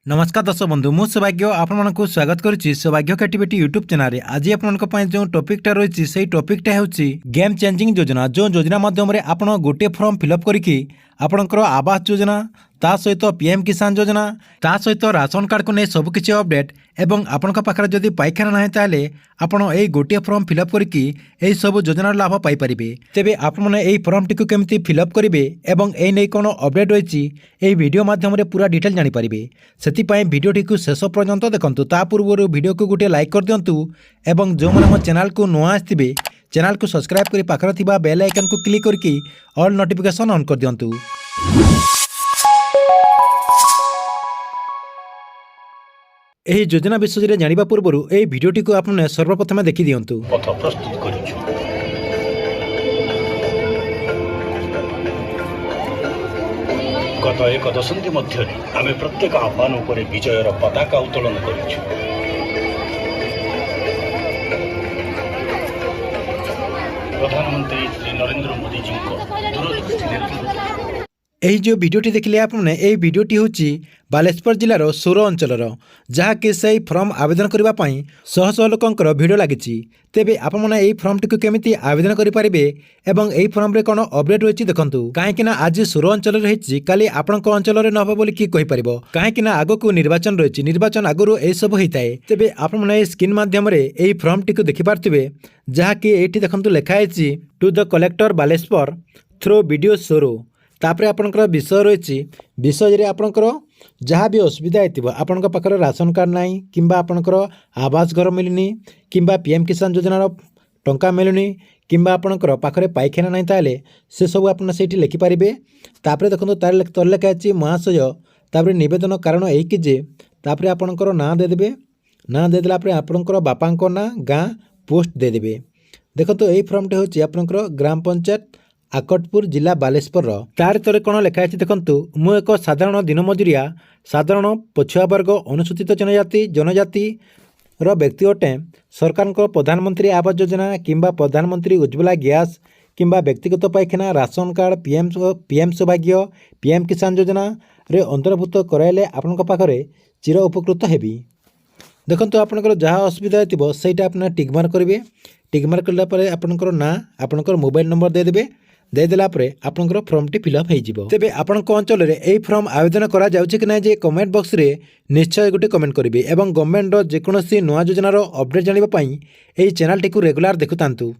नमस्कार दर्शक बंधु मु सौभाग्य आपको स्वागत करुच्ची सौभाग्य क्रिएटिविटी यूट्यूब चैनल। आज आपंक जो टॉपिकटा रही से टॉपिकटा होची गेम चेंजिंग योजना। जो योजना माध्यम आप गोटे फॉर्म फिलअप करके आपणकर आवास योजना ता सहित पीएम किसान योजना ता सहित राशन कार्ड को नहीं सबकिछि अपडेट एवं आपण पाखे जदि पाइखाना ना ताले आपण ए गोटे फॉर्म फिलअप करके यही सब योजनार लाभ पाई परिबे। तेबे आपण माने फॉर्म टी केमती फिलअप करेंगे एवं ए नहीं कौन अपडेट रही यही वीडियो माध्यम पूरा डिटेल जानी पारिबे। सेतिपाई वीडियोटी को शेष पर्यंत देखंतु। ता पूर्व वीडियो को गोटे लाइक कर दियंतु एवं जो माने मो चैनल को नुआ आस्थिबे चैनल को सब्सक्राइब करी पाखर थिबा बेल आइकन को क्लिक करके ऑल नोटिफिकेशन ऑन कर दियंतु। एही योजना विषय में जानिबा पूर्व एही वीडियोटी को आपने सर्वप्रथम देखि दियंतु। पथ प्रस्तुत करिछु। गत एक दशंधि मध्य आमे प्रत्येक आह्वान उपरे विजयर पताका उत्तोलन करिछु। प्रधानमंत्री श्री नरेंद्र मोदी जी को दूरदृष्टि नेतृत्व यही जो वीडियोटी देखिले आपने यही वीडियोटी होची बालेश्वर जिलार सोर अंचलर जहाँकि से फॉर्म आवेदन करने शह शह लोकंर भिड़ लगी। तेबे आपने यही फॉर्म टी केमिति आवेदन करेंगे एवं यही फॉर्म रे कौन अपडेट रही देखंतु। कहीं आज सोर अंचल रही काली आपण अंचल में नहब बोली किए कहीपर कहीं आग को निर्वाचन रही निर्वाचन आगु यही सब होता है। तेबे आपने स्क्रीन माध्यम यही फॉर्म टी देखिपे जहाँकि ये देखते लिखाई to the collector Baleshwar through video सोरो। तापरे आपनकर विषय रही विषय आपनकर जहाँ भी असुविधा होती आपण पाखे राशन कार्ड नहीं किंबा आपनकर आवास घर मिलनी किंबा पीएम किसान योजनार टंका मिलनी किंबा आपनकर पाखे पाइखाना नहीं ताले से सब आपन सेठी लिखिपारे। तापरे देखो तार तर लिखाई महाशय तापरे निवेदन कारण यही कि जे तापरे आपनकर ना देदेबे ना देदेला आपनकर बापांको ना गाँ पोस्ट देदेबे। देखो यही फॉर्मटे होची आपनकर ग्राम पंचायत आकटपुर जिला बालेश्वर तार तरे कौन लिखाई देखंतु। मु एक साधारण दिन मजुरिया साधारण पछुआ वर्ग अनुसूचित जनजाति रो व्यक्ति अटे। सरकार प्रधानमंत्री आवास योजना किंबा प्रधानमंत्री उज्ज्वला गैस किंबा व्यक्तिगत पाइखाना राशन कार्ड पीएम सौभाग्य पीएम किसान योजना रे अंतर्भुक्त कराइले आपण पाखरे चिर उपकृत हेबी। देखंतु आपनकर जहाँ असुविधा होतिबो सेटा आपन टिकमार्क करेंगे। टिकमार्क कला परे आपनकर ना आपनकर मोबाइल नंबर देदेबे देदेला परे आपनकर फॉर्म टी फिलअप हो जिवो। तेबे आपनक अंचल रे एई फॉर्म आवेदन करा जाउछि कि नै जे कमेंट बॉक्स रे निश्चय गोटे कमेंट करिवे एवं गवर्नमेंट रो जेकोनोसी नया योजनार अपडेट जानिबा पई एई चैनल टी को रेगुलर देखुतांतु।